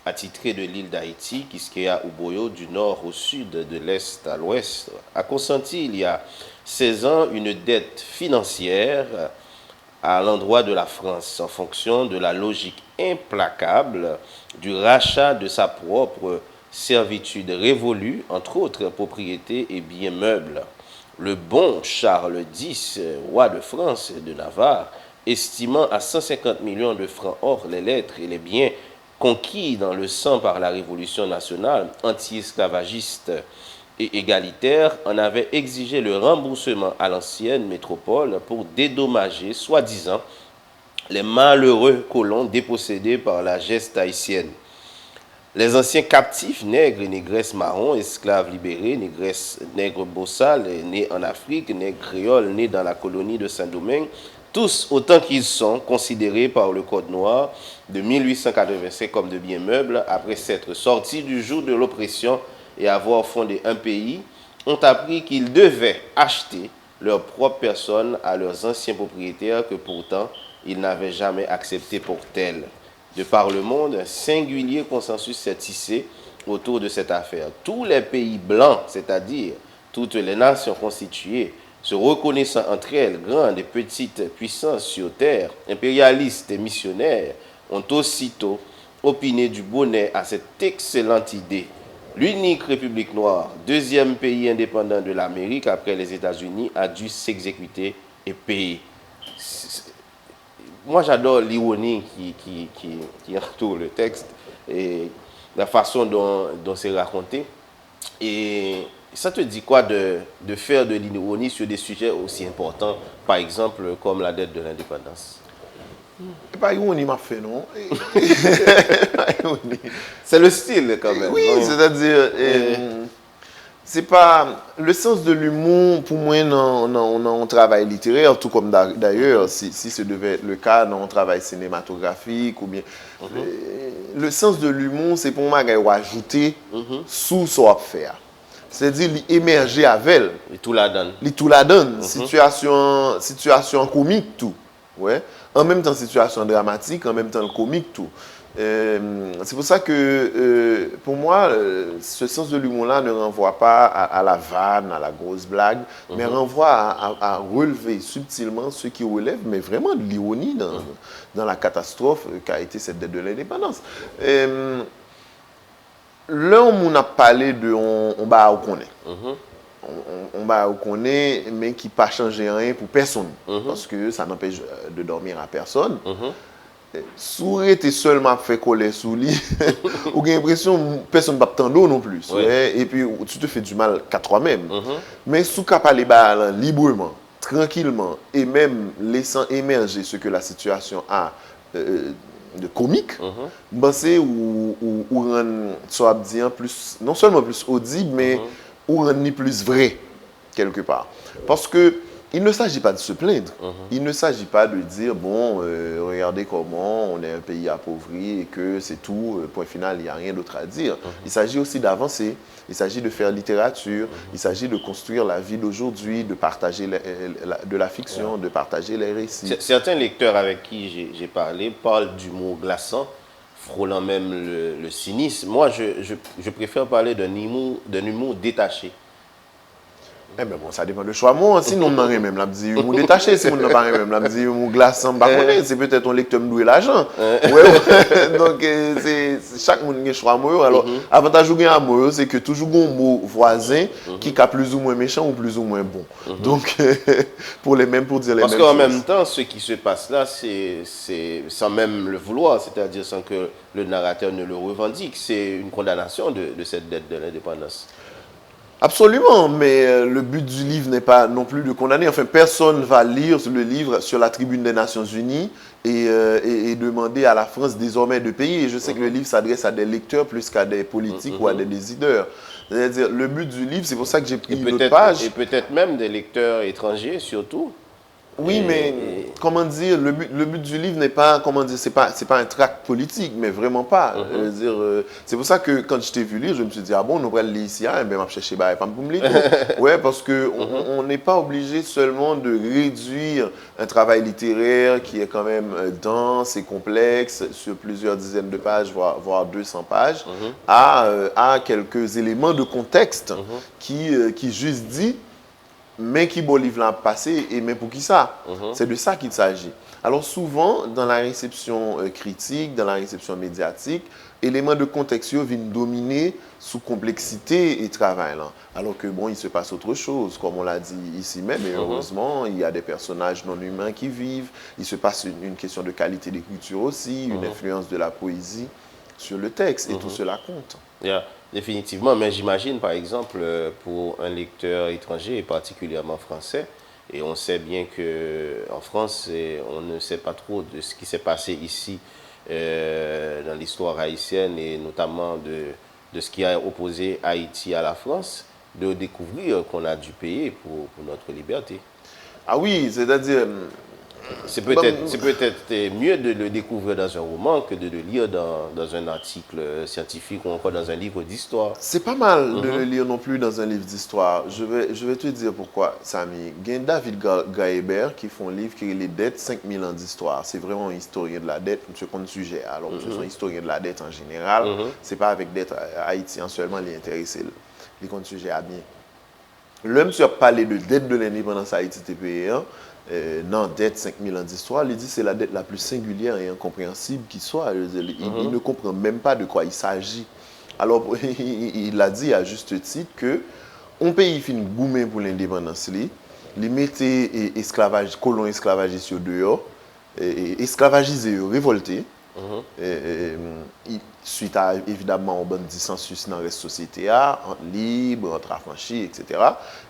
S1: attitrée de l'île d'Haïti, Quisqueya ou Boyo, du nord au sud, de l'est à l'ouest, a consenti il y a 16 ans une dette financière à l'endroit de la France en fonction de la logique implacable du rachat de sa propre servitude révolue, entre autres propriétés et biens meubles. Le bon Charles X, roi de France et de Navarre, estimant à 150 millions de francs or les lettres et les biens conquis dans le sang par la Révolution nationale, anti-esclavagiste et égalitaire, en avait exigé le remboursement à l'ancienne métropole pour dédommager, soi-disant, les malheureux colons dépossédés par la geste haïtienne. Les anciens captifs, nègres et négresses marrons, esclaves libérés, nègres bossales, nés en Afrique, nègres créoles, nés dans la colonie de Saint-Domingue, tous, autant qu'ils sont, considérés par le Code noir de 1885 comme de biens meubles, après s'être sortis du joug de l'oppression et avoir fondé un pays, ont appris qu'ils devaient acheter leur propre personne à leurs anciens propriétaires que pourtant ils n'avaient jamais accepté pour tels. De par le monde, un singulier consensus s'est tissé autour de cette affaire. Tous les pays blancs, c'est-à-dire toutes les nations constituées, se reconnaissant entre elles, grandes et petites puissances sur terre, impérialistes et missionnaires, ont aussitôt opiné du bonnet à cette excellente idée. L'unique République noire, deuxième pays indépendant de l'Amérique après les États-Unis, a dû s'exécuter et payer. Moi, j'adore l'ironie qui entoure le texte et la façon dont c'est raconté. Et ça te dit quoi de faire de l'ironie sur des sujets aussi importants, par exemple, comme la dette de l'indépendance?
S2: Pas ironie m'a fait, non?
S1: C'est le style, quand même.
S2: Oui, c'est-à-dire... c'est pas le sens de l'humour pour moi dans un travail littéraire, tout comme d'ailleurs si ce devait être le cas dans un travail cinématographique ou bien le sens de l'humour c'est pour moi qu'il faut ajouter sous son faire, c'est-à-dire émerger avec elle, tout la donne situation comique tout, ouais, en même temps situation dramatique, en même temps comique tout. C'est pour ça que, pour moi, ce sens de l'humour-là ne renvoie pas à la vanne, à la grosse blague, mais renvoie à relever subtilement ce qui relève, mais vraiment de l'ironie dans la catastrophe qu'a été cette dette de l'indépendance. Là, on a parlé de on va où qu'on est. On va où qu'on est, mais qui n'a pas changé rien pour personne, parce que ça n'empêche de dormir à personne. Souris t'es seulement fait coller sous lit ou j'ai l'impression personne ne va t'entendre non plus, ouais. Et puis tu te fais du mal qu'à toi-même, mais sous qu'à parler librement, tranquillement et même laissant émerger ce que la situation a de comique, c'est ou rendre soit bien plus, non seulement plus audible, mais ou rendre plus vrai quelque part, parce que il ne s'agit pas de se plaindre. Il ne s'agit pas de dire, bon, regardez comment on est un pays appauvri et que c'est tout, point final, il n'y a rien d'autre à dire. Il s'agit aussi d'avancer, il s'agit de faire littérature, il s'agit de construire la vie d'aujourd'hui, de partager de la fiction, de partager les récits.
S1: Certains lecteurs avec qui j'ai parlé parlent d'humour glaçant, frôlant même le cynisme. Moi, je préfère parler d'un humour détaché.
S2: Eh ben bon, ça dépend de choix. Moi, si nous n'avons même, là, dit, nous détaché, si nous n'avons pas même, là, dit, nous glaçons, c'est peut-être un lecteur me l'argent. Ouais. Donc, chaque monde a un choix moi. Alors, avantage ou gain à moi, c'est que toujours un mot voisin qui est plus ou moins méchant ou plus ou moins bon. Donc, pour dire les mêmes choses.
S1: Parce qu'en même temps, ce qui se passe là, c'est sans même le vouloir, c'est-à-dire sans que le narrateur ne le revendique. C'est une condamnation de cette dette de l'indépendance.
S2: Absolument, mais le but du livre n'est pas non plus de condamner. Enfin, personne ne va lire le livre sur la tribune des Nations Unies et demander à la France désormais de payer. Et je sais que le livre s'adresse à des lecteurs plus qu'à des politiques ou à des décideurs. C'est-à-dire, le but du livre, c'est pour ça que j'ai pris une autre page.
S1: Et peut-être même des lecteurs étrangers, surtout.
S2: Oui, mais comment dire, le but du livre n'est pas, comment dire, c'est pas un tract politique, mais vraiment pas. C'est pour ça que quand je t'ai vu lire, je me suis dit, ah bon, on va le lire ici, ben, je vais chercher, bah, pas pour me lire. Ouais, parce que on n'est pas obligé seulement de réduire un travail littéraire qui est quand même dense et complexe, sur plusieurs dizaines de pages, voire 200 pages, à quelques éléments de contexte qui juste dit, mais qui bon livre l'a passé et mais pour qui ça? C'est de ça qu'il s'agit. Alors souvent, dans la réception critique, dans la réception médiatique, éléments de contexte viennent dominer sous complexité et travail. Là. Alors que bon, il se passe autre chose, comme on l'a dit ici même, et heureusement, il y a des personnages non humains qui vivent, il se passe une question de qualité d'écriture aussi, une influence de la poésie sur le texte, et tout cela compte.
S1: Yeah. Définitivement, mais j'imagine par exemple pour un lecteur étranger et particulièrement français, et on sait bien qu'en France, on ne sait pas trop de ce qui s'est passé ici dans l'histoire haïtienne et notamment de ce qui a opposé Haïti à la France, de découvrir qu'on a dû payer pour notre liberté.
S2: Ah oui, c'est-à-dire...
S1: C'est peut-être mieux de le découvrir dans un roman que de le lire dans un article scientifique ou encore dans un livre d'histoire.
S2: C'est pas mal de le lire non plus dans un livre d'histoire. Je vais te dire pourquoi, Samy. Il y a David Gaébert qui font un livre qui est Les dettes, 5000 ans d'histoire. C'est vraiment un historien de la dette, monsieur compte sujet. Alors, ce sont historiens de la dette en général. C'est pas avec dette haïtien seulement les intéressés. Les comptes sujet à bien. L'homme qui a parlé de dette de l'indépendance Haïti TPE, non, dette 5000 ans d'histoire, il dit que c'est la dette la plus singulière et incompréhensible qui soit. Il ne comprend même pas de quoi il s'agit. Alors, il a dit à juste titre que un pays fin gourmet pour l'indépendance, il mettait colons esclavagistes sur dehors, esclavagisés, révoltés, suite à évidemment un bon dissensus dans la société, entre libres, entre affranchis, etc.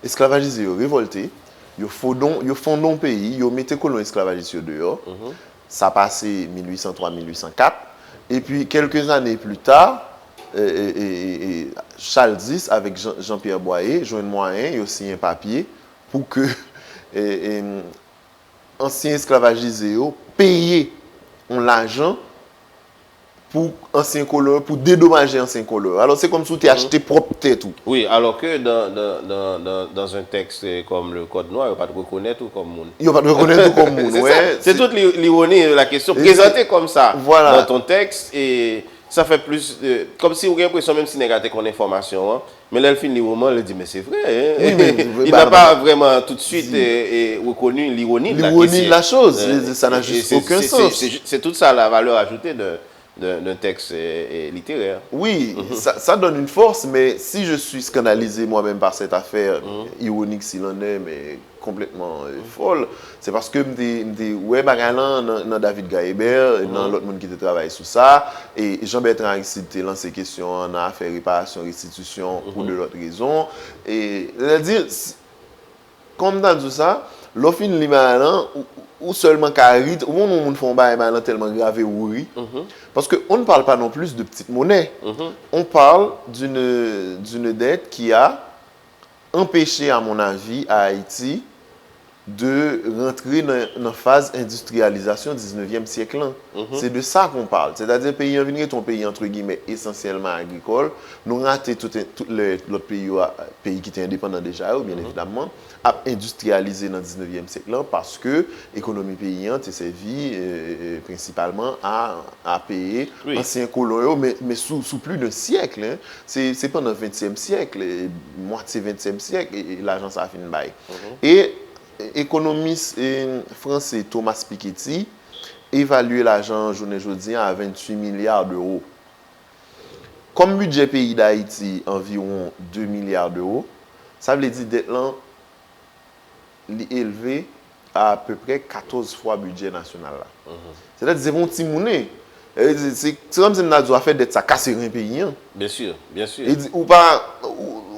S2: Esclavagisés, révoltés. Ils fondent un pays, ils mettent les colons esclavagistes dehors. Ça a passé 1803-1804. Et puis, quelques années plus tard, Charles X, avec Jean-Pierre Boyer, joint un moyen, il a signé un papier pour que anciens esclavagistes payent l'argent pour anciens colons, pour dédommager anciens colons. Alors, c'est comme si tu as acheté propre tête.
S1: Oui, alors que dans un texte comme le Code noir, il n'y a pas de reconnaître tout comme monde.
S2: Il n'y a pas de reconnaître tout comme monde, ouais.
S1: C'est toute l'ironie de la question. Présentée comme ça dans ton texte, et ça fait plus... comme si vous avez l'impression, même si vous avez une information, hein, mais là, le film du roman, il dit, mais c'est vrai. Hein? Il n'a pas vraiment tout de suite reconnu l'ironie de la question.
S2: L'ironie de la chose, ça n'a juste aucun sens.
S1: C'est toute ça la valeur ajoutée d'un texte littéraire.
S2: Oui, ça donne une force, mais si je suis scandalisé moi-même par cette affaire, ironique s'il en est, mais complètement folle, c'est parce que dans David Gaébert, dans l'autre monde qui travaille sur ça, et Jean-Bertrand Aristide a lancé question, on a fait réparation, restitution pour de l'autre raison. Et c'est-à-dire, comme dans tout ça, l'offre limalan ou seulement carite, ou on fait un bail tellement grave ou oui. Parce qu'on ne parle pas non plus de petite monnaie. On parle d'une dette qui a empêché, à mon avis, à Haïti, de rentrer dans la phase industrialisation 19e siècle. C'est de ça qu'on parle. C'est-à-dire que le pays en est un pays entre guillemets essentiellement agricole. Nous ratons tout l'autre pays qui était indépendant déjà, bien évidemment, à industrialiser dans le 19e siècle parce que l'économie paysanne est servie principalement à payer anciens colons, mais sous plus d'un siècle. C'est pendant le 20e siècle, moitié 20e siècle, et l'argent ça a fini de bail. Et économiste français Thomas Piketty évalue l'argent journée aujourd'hui à 28 milliards d'euros. Comme budget pays d'Haïti, environ 2 milliards d'euros, ça veut dire d'être là élevé à peu près 14 fois le budget national. C'est-à-dire que c'est un petit monnaie. C'est comme si on a fait d'être ça casser un pays.
S1: Bien sûr, bien sûr.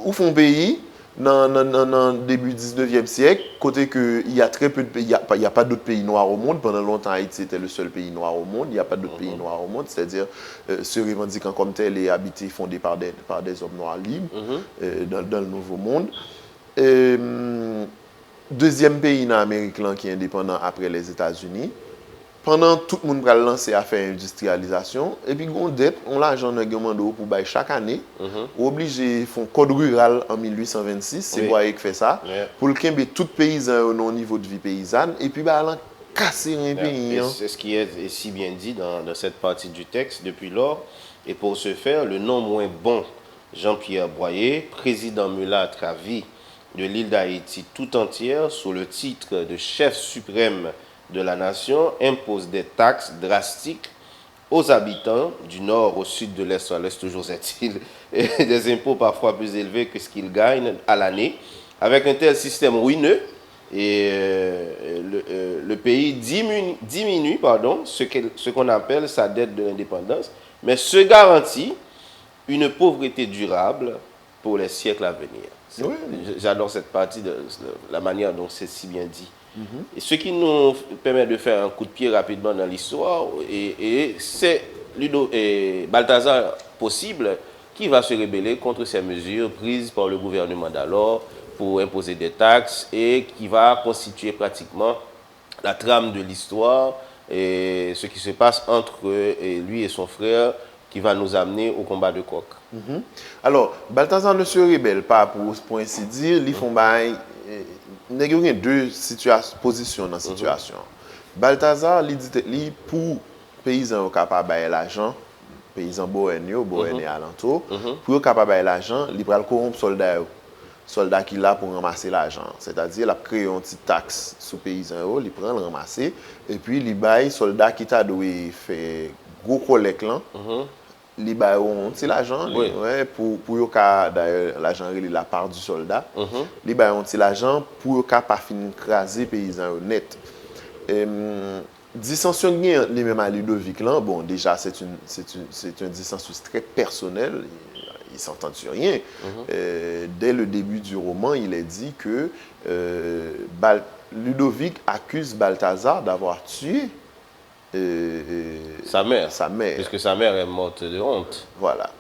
S2: Ou font pays dans le début du 19e siècle, côté que il y a très peu de pays, il n'y a pas d'autres pays noirs au monde. Pendant longtemps, Haïti était le seul pays noir au monde. Il n'y a pas d'autres pays noirs au monde, c'est-à-dire se revendiquant comme tel et habités, fondés par des hommes noirs libres dans le Nouveau Monde. Deuxième pays dans l'Amérique qui est indépendant après les États-Unis. Pendant tout le monde va lancer à faire industrialisation, et puis on dette, on l'argent dans le pour bailler chaque année, obligé de faire un code rural en 1826, c'est Boyer qui fait ça, pour le qu'il tout paysan au niveau de vie paysanne, et puis bah, casser un pays.
S1: C'est ce qui est si bien dit dans cette partie du texte depuis lors, et pour ce faire, le non moins bon Jean-Pierre Boyer, président mulâtre à vie de l'île d'Haïti tout entière, sous le titre de chef suprême de la nation, impose des taxes drastiques aux habitants du nord au sud, de l'est à l'est, toujours est-il, et des impôts parfois plus élevés que ce qu'ils gagnent à l'année. Avec un tel système ruineux, et le pays diminue ce qu'on appelle sa dette de l'indépendance, mais se garantit une pauvreté durable pour les siècles à venir. J'adore cette partie de la manière dont c'est si bien dit. Et ce qui nous permet de faire un coup de pied rapidement dans l'histoire, et c'est Balthazar possible qui va se rebeller contre ces mesures prises par le gouvernement d'alors pour imposer des taxes et qui va constituer pratiquement la trame de l'histoire et ce qui se passe entre lui et son frère qui va nous amener au combat de coq.
S2: Alors, Balthazar ne se rebelle pas pour ainsi dire, ils font il y a deux positions dans la situation. Balthazar, il dit pour les paysans capables de l'argent, paysans bohéniens et alentours, pour capables de l'argent, il va corrompre soldats qui là pour ramasser l'argent. C'est-à-dire, il a créé une petite taxe sur les paysans, il prend le ramasser, et puis il baille soldats qui t'a dû faire gros collecte là. Li ba yon ti l'argent pour yo ka d'ailleurs l'argent est la part du soldat li ba yon ti l'argent pour yo ka pas fin craser paysan net dissension gain les mêmes à Ludovic là bon déjà c'est un dissensus très personnel il s'entend sur rien dès le début du roman il est dit que Ludovic accuse Balthazar d'avoir tué
S1: sa mère. Puisque sa mère est morte de honte.
S2: Voilà.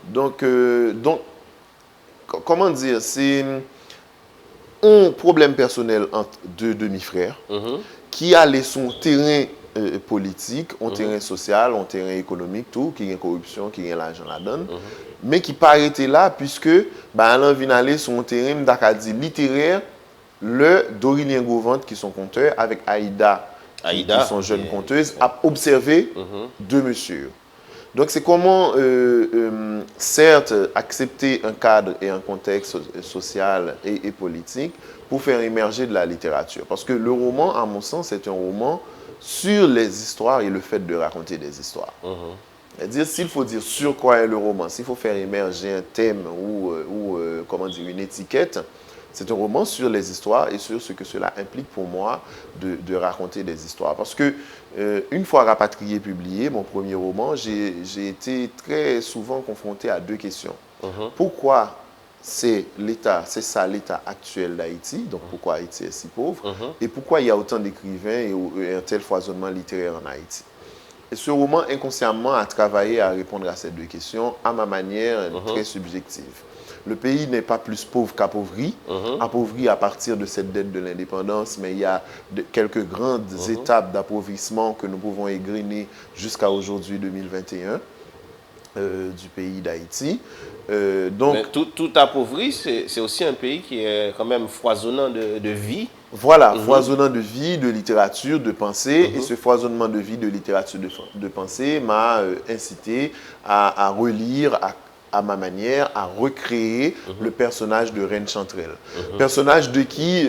S2: Donc, comment dire, c'est un problème personnel entre deux demi-frères qui a son terrain politique, un terrain social, un terrain économique, tout, qui a corruption, qui a l'argent la donne, mais qui pas été là puisque Alain vient aller sur un terrain d'Acadie littéraire, le Dorilien Gauvante qui sont conteurs avec Aïda qui sont jeunes conteuses, a observé deux messieurs. Donc c'est comment, certes, accepter un cadre et un contexte social et politique pour faire émerger de la littérature. Parce que le roman, à mon sens, c'est un roman sur les histoires et le fait de raconter des histoires. C'est-à-dire, s'il faut dire sur quoi est le roman, s'il faut faire émerger un thème ou comment dire, une étiquette, c'est un roman sur les histoires et sur ce que cela implique pour moi de raconter des histoires. Parce que, une fois rapatrié, publié, mon premier roman, j'ai été très souvent confronté à deux questions. Pourquoi c'est ça l'état actuel d'Haïti, donc pourquoi Haïti est si pauvre, et pourquoi il y a autant d'écrivains et un tel foisonnement littéraire en Haïti. ce roman, inconsciemment, a travaillé à répondre à ces deux questions à ma manière très subjective. Le pays n'est pas plus pauvre qu'appauvri, appauvri à partir de cette dette de l'indépendance, mais il y a quelques grandes étapes d'appauvrissement que nous pouvons égrener jusqu'à aujourd'hui 2021 du pays d'Haïti.
S1: Donc, mais tout appauvri, c'est aussi un pays qui est quand même foisonnant de vie.
S2: Voilà, foisonnant de vie, de littérature, de pensée. Et ce foisonnement de vie, de littérature, de pensée m'a incité à relire, à ma manière, à recréer le personnage de Reine Chanterelle. Personnage de qui...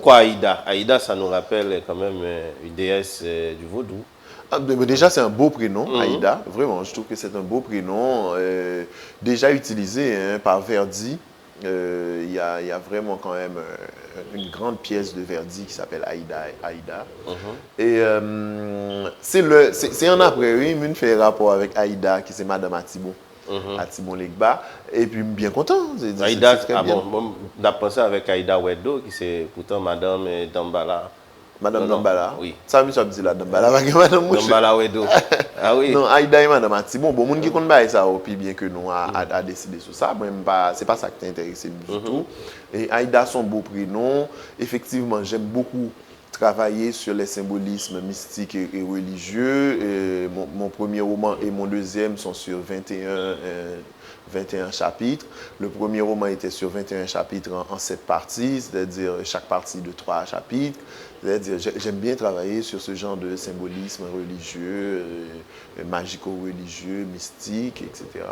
S1: Quoi, Aïda? Aïda, ça nous rappelle quand même une déesse du vaudou.
S2: Déjà, c'est un beau prénom, Aïda. Vraiment, je trouve que c'est un beau prénom. Déjà utilisé par Verdi. Il y a vraiment quand même une grande pièce de Verdi qui s'appelle Aïda. Et c'est un après, oui, une fait rapport avec Aïda, qui c'est Madame Atibon. Atibon Legba. Et puis, bien content.
S1: Aïda, bon, on a pensé avec Aïda Wedo, qui c'est pourtant Madame Dambala.
S2: Madame Dambala.
S1: Oui.
S2: Ça, je dis la Dambala. Madame
S1: Dambala Wedo. Ah oui.
S2: Non, Aïda et Madame Atibon. Bon, moun qui connaît ça, puis bien que nous a décidé sur ça. C'est pas ça qui t'intéresse du tout. Et Aïda, son beau prénom. Effectivement, j'aime beaucoup travailler sur les symbolismes mystiques et religieux. Mon premier roman et mon deuxième sont sur 21 chapitres. Le premier roman était sur 21 chapitres en 7 parties, c'est-à-dire chaque partie de 3 chapitres. C'est-à-dire, j'aime bien travailler sur ce genre de symbolisme religieux, magico-religieux, mystique, etc.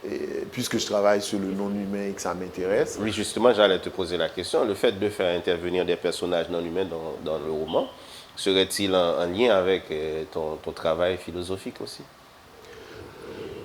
S2: Et, puisque je travaille sur le non-humain et que ça m'intéresse.
S1: Oui, justement, j'allais te poser la question. Le fait de faire intervenir des personnages non-humains dans le roman, serait-il en lien avec ton travail philosophique aussi?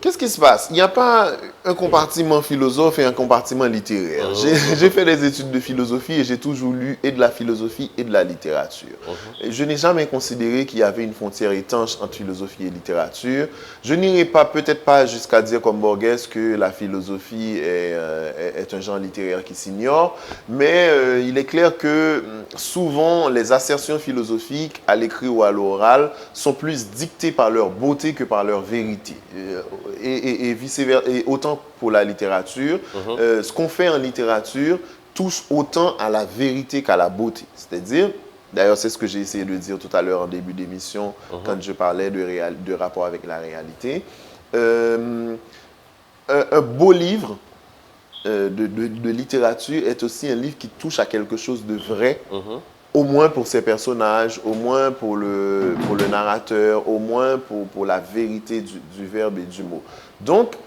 S2: Qu'est-ce qui se passe? Il n'y a pas un compartiment philosophe et un compartiment littéraire. J'ai fait des études de philosophie et j'ai toujours lu et de la philosophie et de la littérature. Et je n'ai jamais considéré qu'il y avait une frontière étanche entre philosophie et littérature. Je n'irai pas, peut-être pas jusqu'à dire comme Borges que la philosophie est un genre littéraire qui s'ignore, mais il est clair que souvent les assertions philosophiques à l'écrit ou à l'oral sont plus dictées par leur beauté que par leur vérité. Et vice-versa, et autant pour la littérature, ce qu'on fait en littérature touche autant à la vérité qu'à la beauté. C'est-à-dire, d'ailleurs, c'est ce que j'ai essayé de dire tout à l'heure en début d'émission, quand je parlais de rapport avec la réalité. Un beau livre de littérature est aussi un livre qui touche à quelque chose de vrai, au moins pour ses personnages, au moins pour le narrateur, au moins pour la vérité du verbe et du mot. Donc,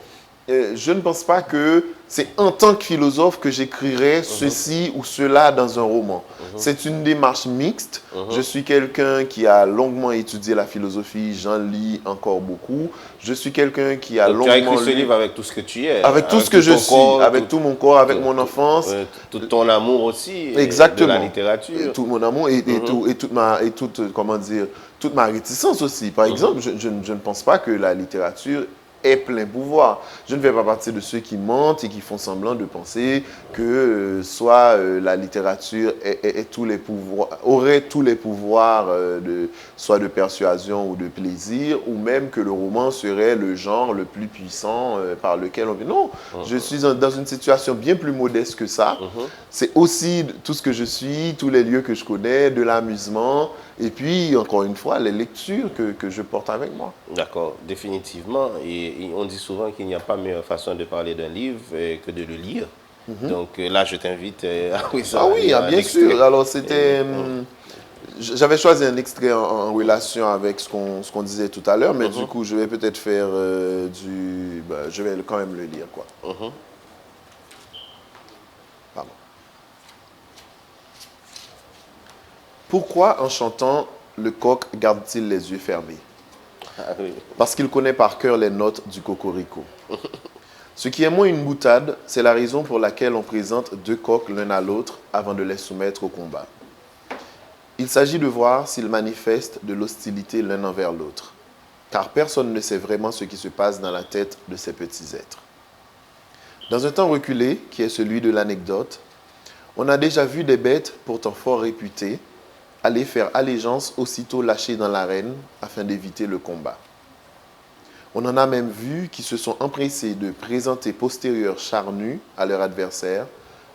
S2: je ne pense pas que c'est en tant que philosophe que j'écrirais ceci ou cela dans un roman. C'est une démarche mixte. Je suis quelqu'un qui a longuement étudié la philosophie, j'en lis encore beaucoup. Je suis quelqu'un qui a longuement...
S1: Tu as écrit ce livre avec tout ce que tu es.
S2: Avec tout ce que je suis, avec tout mon corps, avec mon enfance.
S1: Tout ton amour aussi.
S2: Exactement.
S1: De la littérature.
S2: Tout mon amour et toute ma réticence aussi. Par exemple, je ne pense pas que la littérature est plein pouvoir. Je ne fais pas partie de ceux qui mentent et qui font semblant de penser que soit la littérature aurait tous les pouvoirs soit de persuasion ou de plaisir, ou même que le roman serait le genre le plus puissant par lequel on vit. Non, je suis dans une situation bien plus modeste que ça. C'est aussi tout ce que je suis, tous les lieux que je connais, de l'amusement, et puis, encore une fois, les lectures que je porte avec moi.
S1: D'accord, définitivement. Et on dit souvent qu'il n'y a pas meilleure façon de parler d'un livre que de le lire. Donc là, je t'invite à
S2: bien sûr. Alors, c'était... J'avais choisi un extrait en relation avec ce qu'on disait tout à l'heure, mais du coup, je vais peut-être faire je vais quand même le lire, quoi. Pardon. Pourquoi, en chantant, le coq garde-t-il les yeux fermés? Parce qu'il connaît par cœur les notes du cocorico. Ce qui est moins une boutade, c'est la raison pour laquelle on présente 2 coqs l'un à l'autre avant de les soumettre au combat. Il s'agit de voir s'ils manifestent de l'hostilité l'un envers l'autre, car personne ne sait vraiment ce qui se passe dans la tête de ces petits êtres. Dans un temps reculé, qui est celui de l'anecdote, on a déjà vu des bêtes pourtant fort réputées allaient faire allégeance aussitôt lâchés dans l'arène afin d'éviter le combat. On en a même vu qui se sont empressés de présenter postérieurs charnus à leur adversaire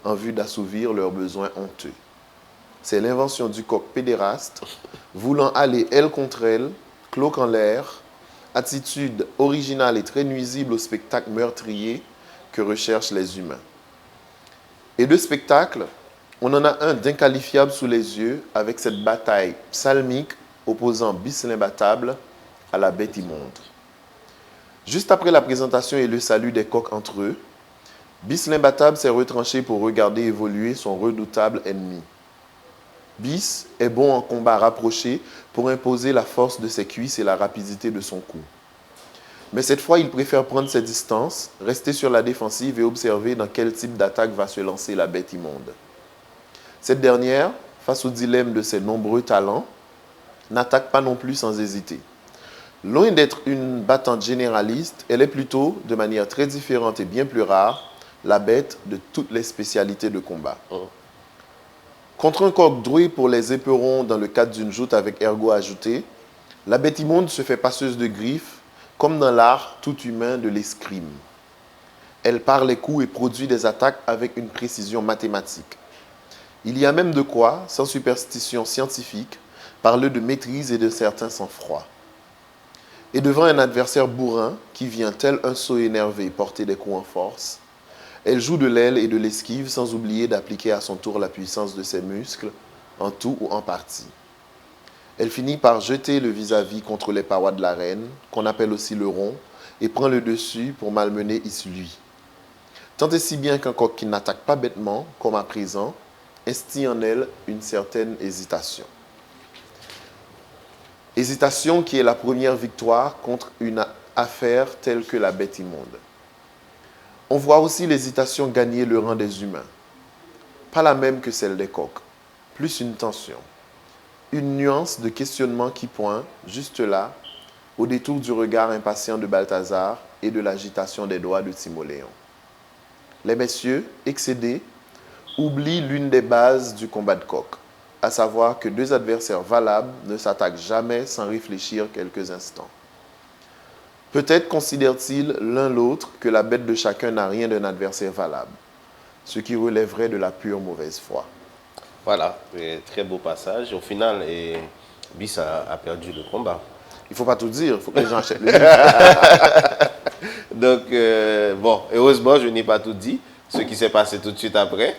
S2: en vue d'assouvir leurs besoins honteux. C'est l'invention du coq pédéraste, voulant aller aile contre aile, cloque en l'air, attitude originale et très nuisible au spectacle meurtrier que recherchent les humains. Et de spectacle, on en a un d'inqualifiable sous les yeux avec cette bataille psalmique opposant Bis l'imbattable à la bête immonde. Juste après la présentation et le salut des coqs entre eux, Bis l'imbattable s'est retranché pour regarder évoluer son redoutable ennemi. Bis est bon en combat rapproché pour imposer la force de ses cuisses et la rapidité de son coup. Mais cette fois, il préfère prendre ses distances, rester sur la défensive et observer dans quel type d'attaque va se lancer la bête immonde. Cette dernière, face au dilemme de ses nombreux talents, n'attaque pas non plus sans hésiter. Loin d'être une battante généraliste, elle est plutôt, de manière très différente et bien plus rare, la bête de toutes les spécialités de combat. Contre un coq doué pour les éperons dans le cadre d'une joute avec ergot ajouté, la bête immonde se fait passeuse de griffes, comme dans l'art tout humain de l'escrime. Elle pare les coups et produit des attaques avec une précision mathématique. Il y a même de quoi, sans superstition scientifique, parler de maîtrise et de certain sang-froid. Et devant un adversaire bourrin qui vient tel un sot énervé porter des coups en force, elle joue de l'aile et de l'esquive sans oublier d'appliquer à son tour la puissance de ses muscles, en tout ou en partie. Elle finit par jeter le vis-à-vis contre les parois de l'arène, qu'on appelle aussi le rond, et prend le dessus pour malmener lui. Tant et si bien qu'un coq qui n'attaque pas bêtement, comme à présent, instille en elle une certaine hésitation. Hésitation qui est la première victoire contre une affaire telle que la bête immonde. On voit aussi l'hésitation gagner le rang des humains. Pas la même que celle des coqs, plus une tension. Une nuance de questionnement qui pointe, juste là, au détour du regard impatient de Balthazar et de l'agitation des doigts de Timoléon. Les messieurs, excédés, oublient l'une des bases du combat de coq, à savoir que deux adversaires valables ne s'attaquent jamais sans réfléchir quelques instants. Peut-être considèrent-ils l'un l'autre que la bête de chacun n'a rien d'un adversaire valable, ce qui relèverait de la pure mauvaise foi.
S1: Voilà, très beau passage. Au final, Bis a perdu le combat.
S2: Il ne faut pas tout dire, il faut que les gens achètent le livre.
S1: Donc, bon, heureusement, je n'ai pas tout dit, ce qui s'est passé tout de suite après.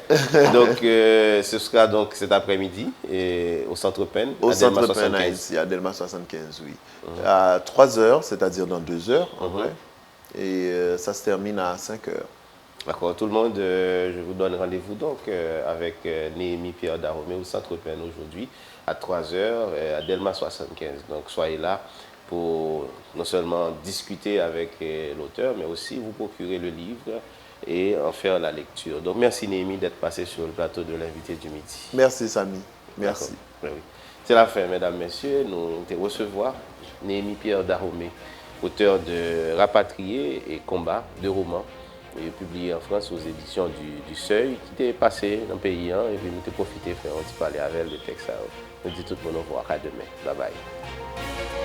S1: Donc, ce sera donc cet après-midi au Centre Pen,
S2: au
S1: à Delma
S2: Centre Pen,
S1: 75.
S2: ici, à Delma 75, oui. À 3 heures, c'est-à-dire dans 2 heures, en vrai. Et ça se termine à 5 heures.
S1: D'accord, tout le monde, je vous donne rendez-vous donc avec Néhémie Pierre Dahomey au Centre Pen aujourd'hui à 3 heures à Delma 75. Donc soyez là pour non seulement discuter avec l'auteur, mais aussi vous procurer le livre et en faire la lecture. Donc merci Néhémie d'être passé sur le plateau de l'invité du midi.
S2: Merci Samy, merci.
S1: Oui. C'est la fin, mesdames, messieurs. Nous te recevoir Néhémie Pierre Dahomey, auteur de Rapatrié et Combat, 2 romans. Et publié en France aux éditions du Seuil, qui était passé dans le pays, et puis nous avons profité de faire un petit parler avec le texte. Nous disons tout le monde au revoir, à demain. Bye bye.